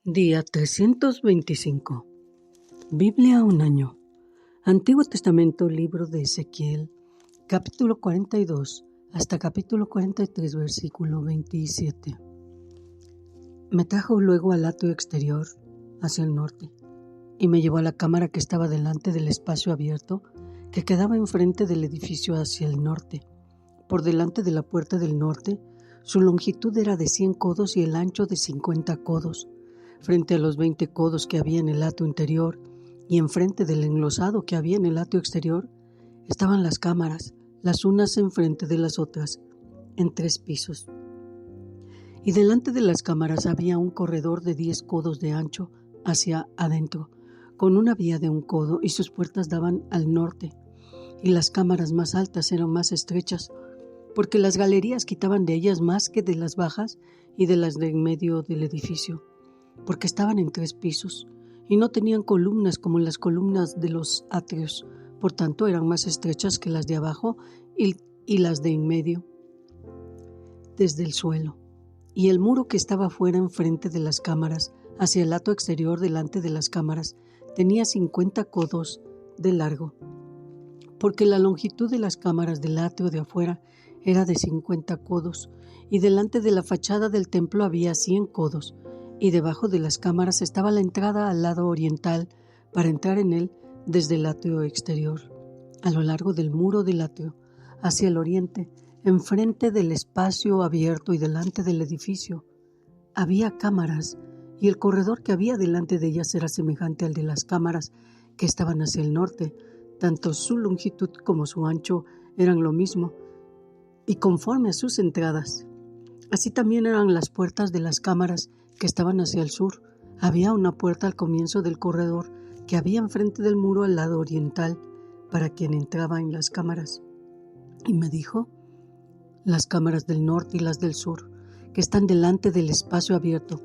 Día 325. Biblia un año. Antiguo Testamento, libro de Ezequiel, capítulo 42 hasta capítulo 43, versículo 27. Me trajo luego al atrio exterior, hacia el norte, y me llevó a la cámara que estaba delante del espacio abierto que quedaba enfrente del edificio hacia el norte. Por delante de la puerta del norte, su longitud era de 100 codos y el ancho de 50 codos. Frente a los 20 codos que había en el atrio interior y enfrente del enlosado que había en el atrio exterior, estaban las cámaras, las unas enfrente de las otras, en 3 pisos. Y delante de las cámaras había un corredor de 10 codos de ancho hacia adentro, con una vía de 1 codo, y sus puertas daban al norte. Y las cámaras más altas eran más estrechas, porque las galerías quitaban de ellas más que de las bajas y de las de en medio del edificio, porque estaban en 3 pisos, y no tenían columnas como las columnas de los atrios, por tanto eran más estrechas que las de abajo y las de en medio, desde el suelo. Y el muro que estaba fuera enfrente de las cámaras, hacia el atrio exterior delante de las cámaras, tenía 50 codos de largo, porque la longitud de las cámaras del atrio de afuera era de 50 codos, y delante de la fachada del templo había 100 codos, y debajo de las cámaras estaba la entrada al lado oriental para entrar en él desde el atrio exterior. A lo largo del muro del atrio, hacia el oriente, enfrente del espacio abierto y delante del edificio, había cámaras, y el corredor que había delante de ellas era semejante al de las cámaras que estaban hacia el norte. Tanto su longitud como su ancho eran lo mismo, y conforme a sus entradas. Así también eran las puertas de las cámaras que estaban hacia el sur. Había una puerta al comienzo del corredor que había enfrente del muro al lado oriental para quien entraba en las cámaras. Y me dijo: las cámaras del norte y las del sur, que están delante del espacio abierto,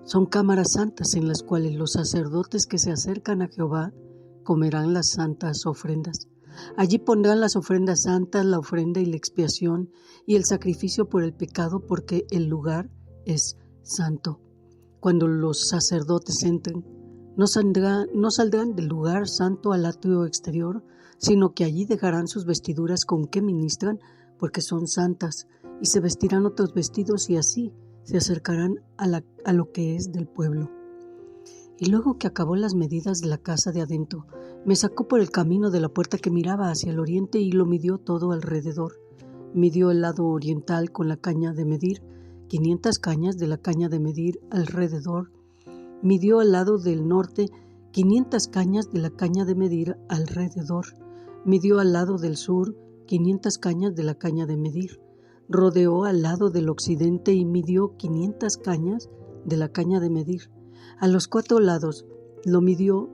son cámaras santas en las cuales los sacerdotes que se acercan a Jehová comerán las santas ofrendas. Allí pondrán las ofrendas santas, la ofrenda y la expiación y el sacrificio por el pecado, porque el lugar es santo. Cuando los sacerdotes entren, no saldrán del lugar santo al atrio exterior, sino que allí dejarán sus vestiduras con que ministran, porque son santas, y se vestirán otros vestidos, y así se acercarán a lo que es del pueblo. Y luego que acabó las medidas de la casa de adentro, me sacó por el camino de la puerta que miraba hacia el oriente y lo midió todo alrededor. Midió el lado oriental con la caña de medir, 500 cañas de la caña de medir alrededor. Midió al lado del norte 500 cañas de la caña de medir alrededor. Midió al lado del sur 500 cañas de la caña de medir. Rodeó al lado del occidente y midió 500 cañas de la caña de medir. A los 4 lados lo midió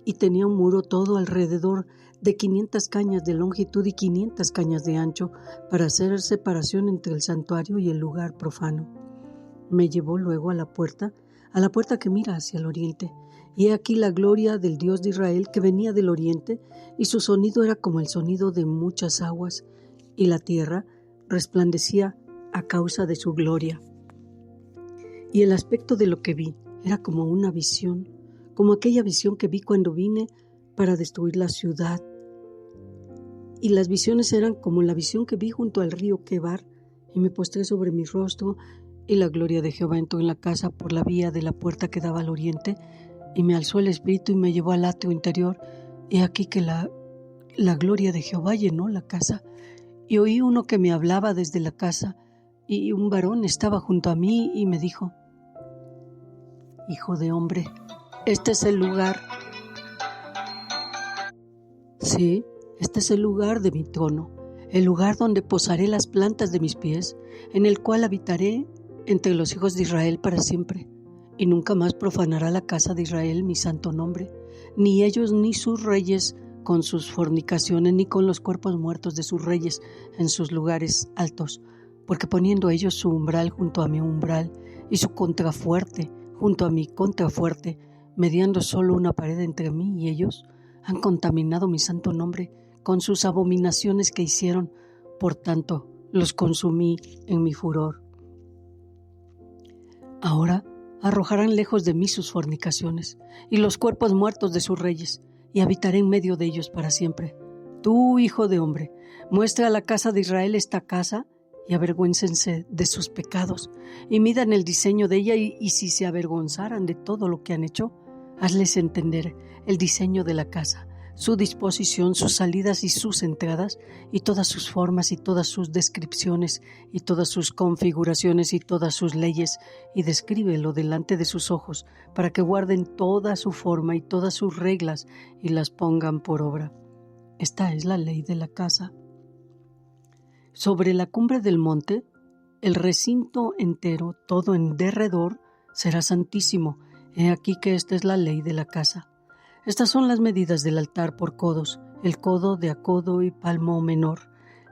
y tenía un muro todo alrededor de 500 cañas de longitud y 500 cañas de ancho para hacer separación entre el santuario y el lugar profano. Me llevó luego a la puerta que mira hacia el oriente, y he aquí la gloria del Dios de Israel que venía del oriente, y su sonido era como el sonido de muchas aguas, y la tierra resplandecía a causa de su gloria. Y el aspecto de lo que vi era como una visión, como aquella visión que vi cuando vine para destruir la ciudad. Y las visiones eran como la visión que vi junto al río Quebar, y me postré sobre mi rostro, y la gloria de Jehová entró en la casa por la vía de la puerta que daba al oriente, y me alzó el espíritu y me llevó al atrio interior, y aquí que la gloria de Jehová llenó la casa, y oí uno que me hablaba desde la casa, y un varón estaba junto a mí y me dijo: Hijo de hombre, este es el lugar. Sí, este es el lugar de mi trono, el lugar donde posaré las plantas de mis pies, en el cual habitaré entre los hijos de Israel para siempre, y nunca más profanará la casa de Israel mi santo nombre, ni ellos ni sus reyes con sus fornicaciones, ni con los cuerpos muertos de sus reyes en sus lugares altos, porque poniendo ellos su umbral junto a mi umbral, y su contrafuerte junto a mi contrafuerte, mediando solo una pared entre mí y ellos, han contaminado mi santo nombre con sus abominaciones que hicieron, por tanto los consumí en mi furor. Ahora Arrojarán lejos de mí sus fornicaciones y los cuerpos muertos de sus reyes, y habitaré en medio de ellos para siempre. Tú, hijo de hombre, muestra a la casa de Israel esta casa y avergüéncense de sus pecados y midan el diseño de ella y si se avergonzaran de todo lo que han hecho, hazles entender el diseño de la casa, su disposición, sus salidas y sus entradas, y todas sus formas y todas sus descripciones y todas sus configuraciones y todas sus leyes, y descríbelo delante de sus ojos, para que guarden toda su forma y todas sus reglas y las pongan por obra. Esta es la ley de la casa. Sobre la cumbre del monte, el recinto entero, todo en derredor, será santísimo. He aquí que esta es la ley de la casa. Estas son las medidas del altar por codos, el codo de a codo y palmo menor,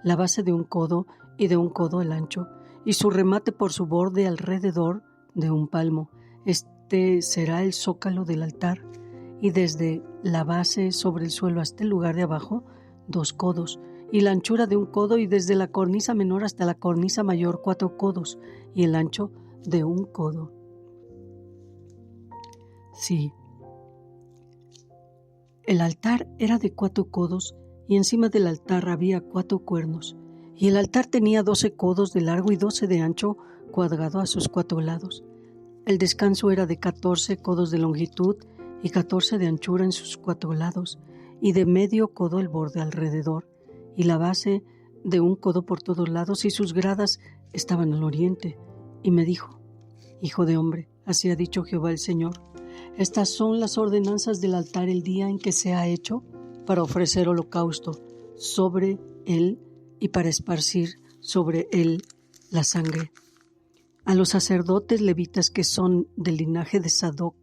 la base de un codo y de un codo el ancho, y su remate por su borde alrededor de un palmo. Este será el zócalo del altar, y desde la base sobre el suelo hasta el lugar de abajo, 2 codos, y la anchura de un codo, y desde la cornisa menor hasta la cornisa mayor 4 codos, y el ancho de un codo. Sí. El altar era de 4 codos, y encima del altar había 4 cuernos, y el altar tenía 12 codos de largo y 12 de ancho, cuadrado a sus 4 lados. El descanso era de 14 codos de longitud y 14 de anchura en sus 4 lados, y de medio codo el borde alrededor, y la base de un codo por todos lados, y sus gradas estaban al oriente. Y me dijo: Hijo de hombre, así ha dicho Jehová el Señor. Estas son las ordenanzas del altar el día en que se ha hecho para ofrecer holocausto sobre él y para esparcir sobre él la sangre. A los sacerdotes levitas que son del linaje de Sadoc,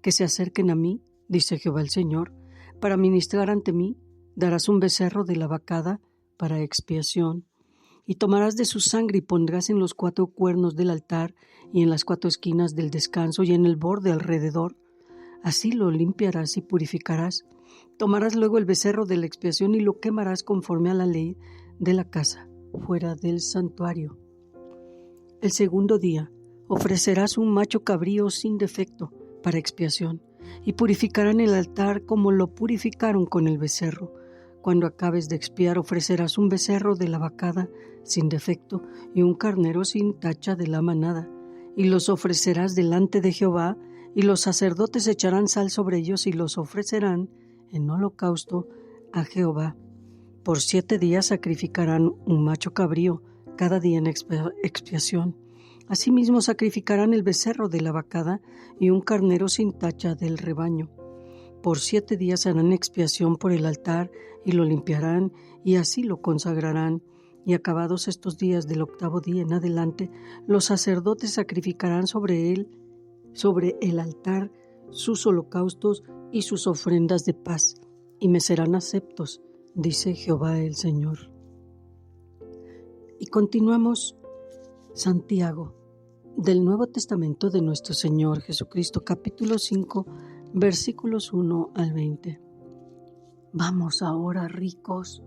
que se acerquen a mí, dice Jehová el Señor, para ministrar ante mí, darás un becerro de la vacada para expiación. Y tomarás de su sangre y pondrás en los 4 cuernos del altar y en las 4 esquinas del descanso y en el borde alrededor. Así lo limpiarás y purificarás. Tomarás luego el becerro de la expiación y lo quemarás conforme a la ley de la casa, fuera del santuario. El segundo día ofrecerás un macho cabrío sin defecto para expiación, y purificarán el altar como lo purificaron con el becerro. Cuando acabes de expiar, ofrecerás un becerro de la vacada sin defecto y un carnero sin tacha de la manada, y los ofrecerás delante de Jehová, y los sacerdotes echarán sal sobre ellos y los ofrecerán en holocausto a Jehová. Por 7 días sacrificarán un macho cabrío, cada día en expiación. Asimismo sacrificarán el becerro de la vacada y un carnero sin tacha del rebaño. Por 7 días harán expiación por el altar y lo limpiarán, y así lo consagrarán. Y acabados estos días del 8º día en adelante, los sacerdotes sacrificarán sobre el altar sus holocaustos y sus ofrendas de paz, y me serán aceptos, dice Jehová el Señor. Y continuamos Santiago, del Nuevo Testamento de nuestro Señor Jesucristo, capítulo 5, versículos 1 al 20. Vamos ahora, ricos,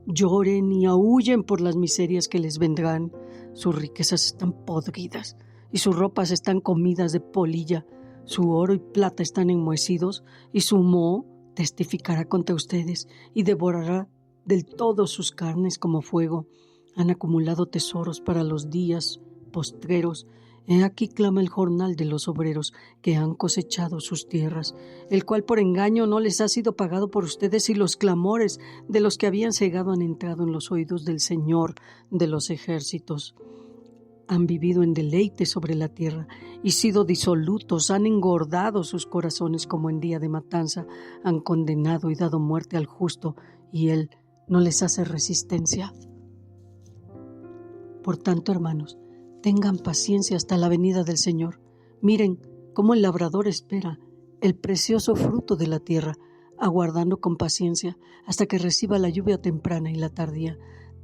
lloren y aúllen por las miserias que les vendrán. Sus riquezas están podridas y sus ropas están comidas de polilla. Su oro y plata están enmohecidos, y su moho testificará contra ustedes y devorará del todo sus carnes como fuego. Han acumulado tesoros para los días postreros. He aquí clama el jornal de los obreros que han cosechado sus tierras, el cual por engaño no les ha sido pagado por ustedes, y los clamores de los que habían cegado han entrado en los oídos del Señor de los ejércitos. Han vivido en deleite sobre la tierra y sido disolutos, han engordado sus corazones como en día de matanza, han condenado y dado muerte al justo, y él no les hace resistencia. Por tanto, hermanos, tengan paciencia hasta la venida del Señor. Miren cómo el labrador espera el precioso fruto de la tierra, aguardando con paciencia hasta que reciba la lluvia temprana y la tardía.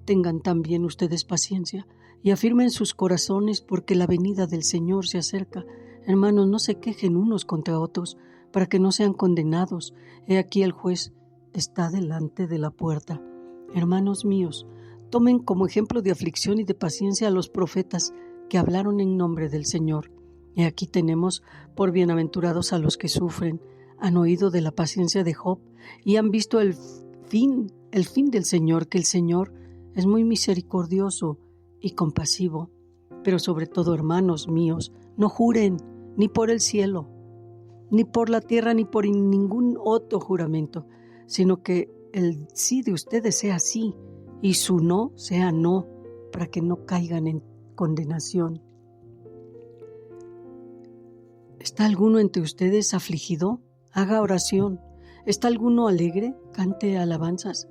Tengan también ustedes paciencia y afirmen sus corazones, porque la venida del Señor se acerca. Hermanos, no se quejen unos contra otros, para que no sean condenados. He aquí el juez está delante de la puerta. Hermanos míos, tomen como ejemplo de aflicción y de paciencia a los profetas que hablaron en nombre del Señor. Y aquí tenemos por bienaventurados a los que sufren, han oído de la paciencia de Job y han visto el fin del Señor, que el Señor es muy misericordioso y compasivo. Pero sobre todo, hermanos míos, no juren ni por el cielo, ni por la tierra, ni por ningún otro juramento, sino que el sí de ustedes sea sí y su no sea no, para que no caigan en condenación. ¿Está alguno entre ustedes afligido? Haga oración. ¿Está alguno alegre? Cante alabanzas.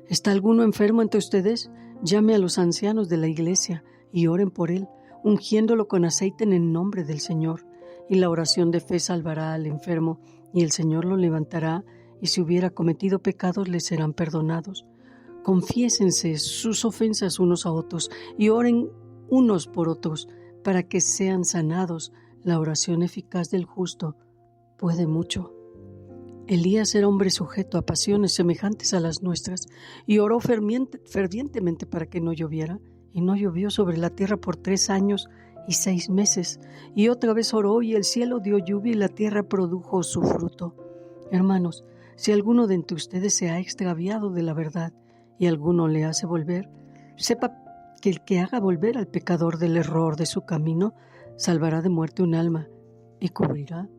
¿Está alguno enfermo entre ustedes? Llame a los ancianos de la iglesia y oren por él, ungiéndolo con aceite en el nombre del Señor. Y la oración de fe salvará al enfermo, y el Señor lo levantará, y si hubiera cometido pecados le serán perdonados. Confiésense sus ofensas unos a otros y oren unos por otros para que sean sanados. La oración eficaz del justo puede mucho. Elías era hombre sujeto a pasiones semejantes a las nuestras y oró fervientemente para que no lloviera, y no llovió sobre la tierra por 3 años y 6 meses. Y otra vez oró y el cielo dio lluvia y la tierra produjo su fruto. Hermanos, si alguno de entre ustedes se ha extraviado de la verdad y alguno le hace volver, sepa que el que haga volver al pecador del error de su camino salvará de muerte un alma y cubrirá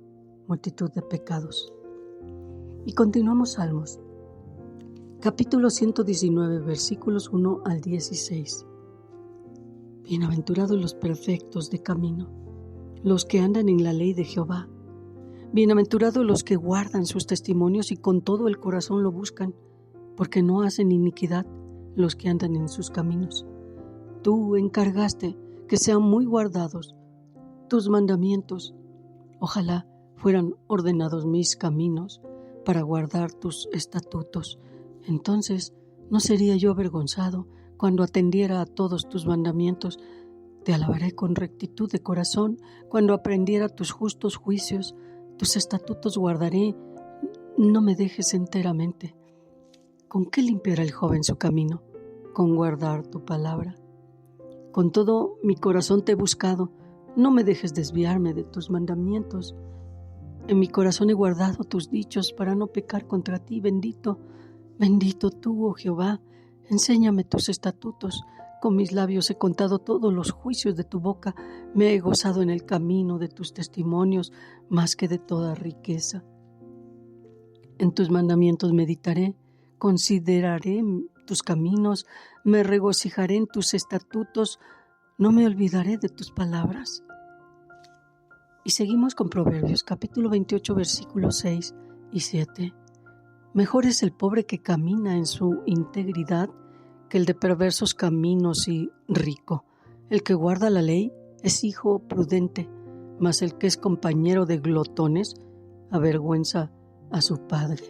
multitud de pecados. Y continuamos Salmos, capítulo 119, versículos 1 al 16. Bienaventurados los perfectos de camino, los que andan en la ley de Jehová. Bienaventurados los que guardan sus testimonios y con todo el corazón lo buscan, porque no hacen iniquidad los que andan en sus caminos. Tú encargaste que sean muy guardados tus mandamientos. Ojalá fueran ordenados mis caminos para guardar tus estatutos. Entonces no sería yo avergonzado cuando atendiera a todos tus mandamientos. Te alabaré con rectitud de corazón cuando aprendiera tus justos juicios. Tus estatutos guardaré, no me dejes enteramente. ¿Con qué limpiará el joven su camino? Con guardar tu palabra. Con todo mi corazón te he buscado, no me dejes desviarme de tus mandamientos. En mi corazón he guardado tus dichos para no pecar contra ti. Bendito tú, oh Jehová, enséñame tus estatutos. Con mis labios he contado todos los juicios de tu boca. Me he gozado en el camino de tus testimonios más que de toda riqueza. En tus mandamientos meditaré, consideraré tus caminos, me regocijaré en tus estatutos, no me olvidaré de tus palabras. Y seguimos con Proverbios, capítulo 28, versículos 6 y 7. Mejor es el pobre que camina en su integridad que el de perversos caminos y rico. El que guarda la ley es hijo prudente, mas el que es compañero de glotones avergüenza a su padre.